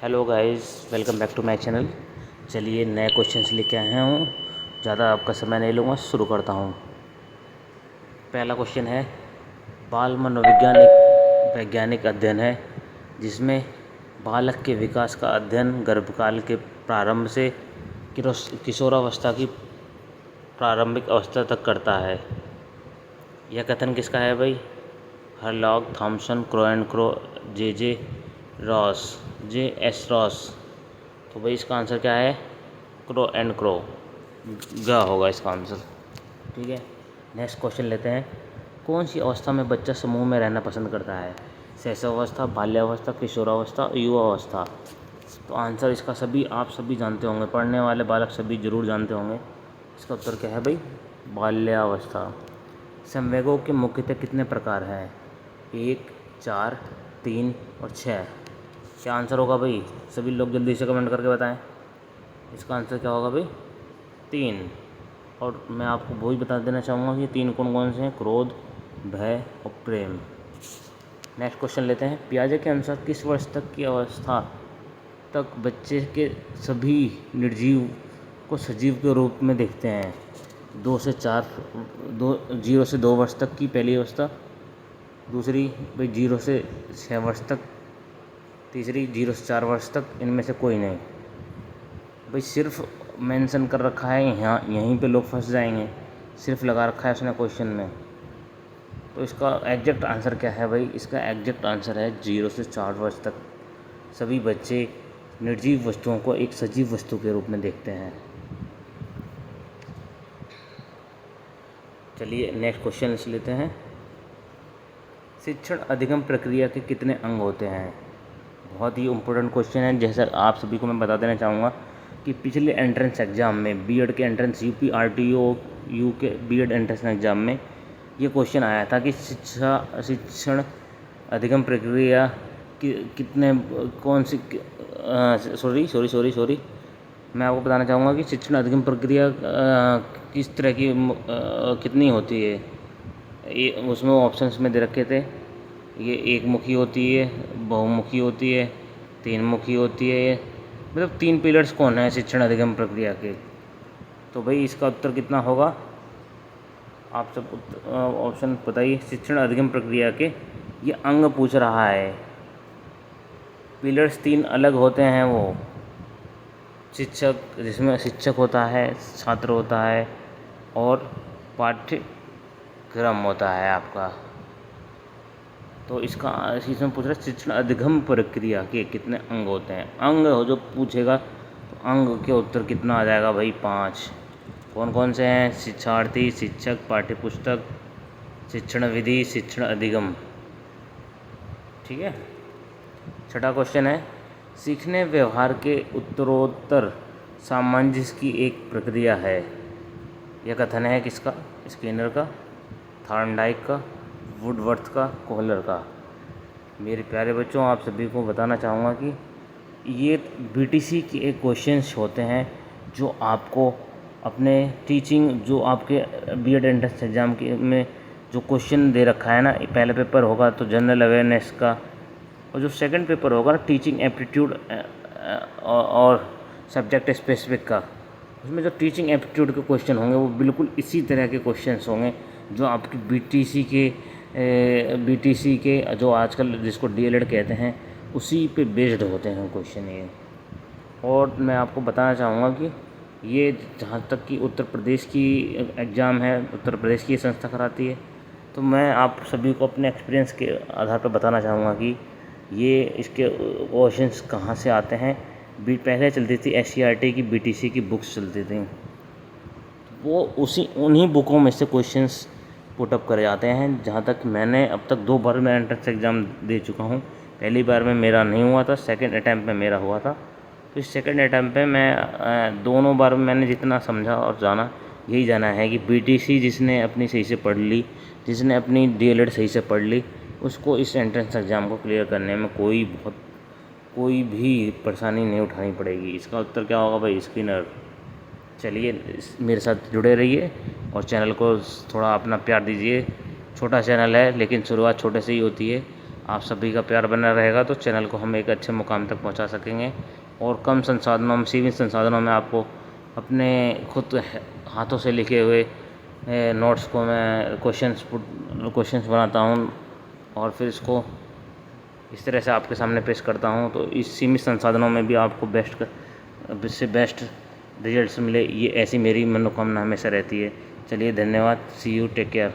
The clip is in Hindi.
Hello guys, welcome back to my channel. चलिए नए क्वेश्चंस लेके आया हूँ। ज़्यादा आपका समय नहीं लूँगा, शुरू करता हूँ। पहला क्वेश्चन है, बाल मनोविज्ञान एक वैज्ञानिक अध्ययन है जिसमें बालक के विकास का अध्ययन गर्भकाल के प्रारंभ से किशोरावस्था की प्रारंभिक अवस्था तक करता है। यह कथन किसका है भाई? Hurlock, Thomson, Crow and Crow, J Ross, J Ross. तो भाई इसका आंसर क्या है? क्रो एंड क्रो गा होगा इसका आंसर। ठीक है, नेक्स्ट क्वेश्चन लेते हैं। कौन सी अवस्था में बच्चा समूह में रहना पसंद करता है? शैशवावस्था, बाल्यावस्था, किशोरावस्था, युवावस्था। तो आंसर इसका आप सभी जानते होंगे, पढ़ने वाले बालक सभी जरूर जानते होंगे। इसका उत्तर क्या है भाई? बाल्यावस्था। संवेगों के मुख्यतः कितने प्रकार हैं? 1, 4, 3 और 6। क्या आंसर होगा भाई? सभी लोग जल्दी से कमेंट करके बताएं। इसका आंसर क्या होगा भाई? 3। और मैं आपको वो ही बता देना चाहूँगा कि 3 कौन कौन से हैं? क्रोध, भय और प्रेम। नेक्स्ट क्वेश्चन लेते हैं। पियाजे के अनुसार किस वर्ष तक की अवस्था तक बच्चे के सभी निर्जीव को सजीव के रूप में देखते हैं? 0 से 2 वर्ष तक की पहली अवस्था, दूसरी भाई 0 से 6 वर्ष तक, तीसरी 0 से 4 वर्ष तक। इनमें से कोई नहीं भाई, सिर्फ मेंशन कर रखा है यहाँ, यहीं पे लोग फंस जाएंगे। सिर्फ लगा रखा है उसने क्वेश्चन में। तो इसका एग्जैक्ट आंसर क्या है भाई? इसका एग्जैक्ट आंसर है 0 से 4 वर्ष तक सभी बच्चे निर्जीव वस्तुओं को एक सजीव वस्तु के रूप में देखते हैं। चलिए नेक्स्ट क्वेश्चन लेते हैं। शिक्षण अधिगम प्रक्रिया के कितने अंग होते हैं? बहुत ही इम्पोर्टेंट क्वेश्चन है। जैसा आप सभी को मैं बता देना चाहूँगा कि पिछले एंट्रेंस एग्ज़ाम में, बीएड के एंट्रेंस, यूपी आरटीओ यू के बीएड एंट्रेंस एग्ज़ाम में ये क्वेश्चन आया था कि शिक्षण अधिगम प्रक्रिया कि कितने कौन सी सॉरी मैं आपको बताना चाहूँगा कि शिक्षण अधिगम प्रक्रिया किस तरह की कितनी होती है। ये उसमें ऑप्शंस में दे रखे थे। ये एक मुखी होती है, बहुमुखी होती है, 3 मुखी होती है। मतलब 3 पिलर्स कौन है शिक्षण अधिगम प्रक्रिया के? तो भाई इसका उत्तर कितना होगा? आप सब ऑप्शन बताइए। शिक्षण अधिगम प्रक्रिया के ये अंग पूछ रहा है। पिलर्स 3 अलग होते हैं। वो शिक्षक, जिसमें शिक्षक होता है, छात्र होता है और पाठ्यक्रम होता है आपका। तो इसमें पूछ रहा है शिक्षण अधिगम प्रक्रिया के कितने अंग होते हैं। अंग हो जो पूछेगा तो अंग के उत्तर कितना आ जाएगा भाई? 5। कौन कौन से हैं? शिक्षार्थी, शिक्षक, पाठ्यपुस्तक, शिक्षण विधि, शिक्षण अधिगम। ठीक है। छठा क्वेश्चन है, सीखने व्यवहार के उत्तरोत्तर सामंजस्य की एक प्रक्रिया है। यह कथन है किसका? स्किनर का, थॉर्नडाइक का, वुडवर्थ का, कोहलर का। मेरे प्यारे बच्चों, आप सभी को बताना चाहूँगा कि ये बीटीसी के एक क्वेश्चंस होते हैं जो आपको अपने टीचिंग, जो आपके बीएड एंट्रेंस एग्ज़ाम के में जो क्वेश्चन दे रखा है ना, पहले पेपर होगा तो जनरल अवेयरनेस का, और जो सेकंड पेपर होगा ना टीचिंग एप्टीट्यूड और सब्जेक्ट स्पेसिफिक का, उसमें जो टीचिंग एप्टीट्यूड के क्वेश्चन होंगे वो बिल्कुल इसी तरह के क्वेश्चंस होंगे जो आपकी बीटीसी के जो आजकल जिसको डीएलएड कहते हैं उसी पे बेस्ड होते हैं क्वेश्चन ये। और मैं आपको बताना चाहूँगा कि ये जहाँ तक कि उत्तर प्रदेश की एग्ज़ाम है, उत्तर प्रदेश की संस्था कराती है, तो मैं आप सभी को अपने एक्सपीरियंस के आधार पर बताना चाहूँगा कि ये इसके क्वेश्चंस कहाँ से आते हैं। पहले चलती थी एससीईआरटी की बीटीसी की बुक्स चलती थी, वो उन्हीं बुकों में से क्वेश्चंस पुटअप करे जाते हैं। जहाँ तक मैंने अब तक 2 बार मैं एंट्रेंस एग्ज़ाम दे चुका हूँ। पहली बार में मेरा नहीं हुआ था, सेकंड अटैम्प्ट में मेरा हुआ था। तो इस सेकंड अटैम्प्ट पे मैं दोनों बार में मैंने जितना समझा और जाना, यही जाना है कि बीटीसी जिसने अपनी सही से पढ़ ली, जिसने अपनी डीएलएड सही से पढ़ ली, उसको इस एंट्रेंस एग्ज़ाम को क्लियर करने में कोई भी परेशानी नहीं उठानी पड़ेगी। इसका उत्तर क्या होगा भाई? स्किनर। चलिए मेरे साथ जुड़े रहिए और चैनल को थोड़ा अपना प्यार दीजिए। छोटा चैनल है लेकिन शुरुआत छोटे से ही होती है। आप सभी का प्यार बना रहेगा तो चैनल को हम एक अच्छे मुकाम तक पहुंचा सकेंगे और कम संसाधनों में, सीमित संसाधनों में आपको अपने खुद हाथों से लिखे हुए नोट्स को मैं क्वेश्चंस बनाता हूं और फिर इसको इस तरह से आपके सामने पेश करता हूं। तो इस सीमित संसाधनों में भी आपको बेस्ट रिजल्ट्स मिले, ये ऐसी मेरी मनोकामना हमेशा रहती है। चलिए, धन्यवाद। सी यू, टेक केयर।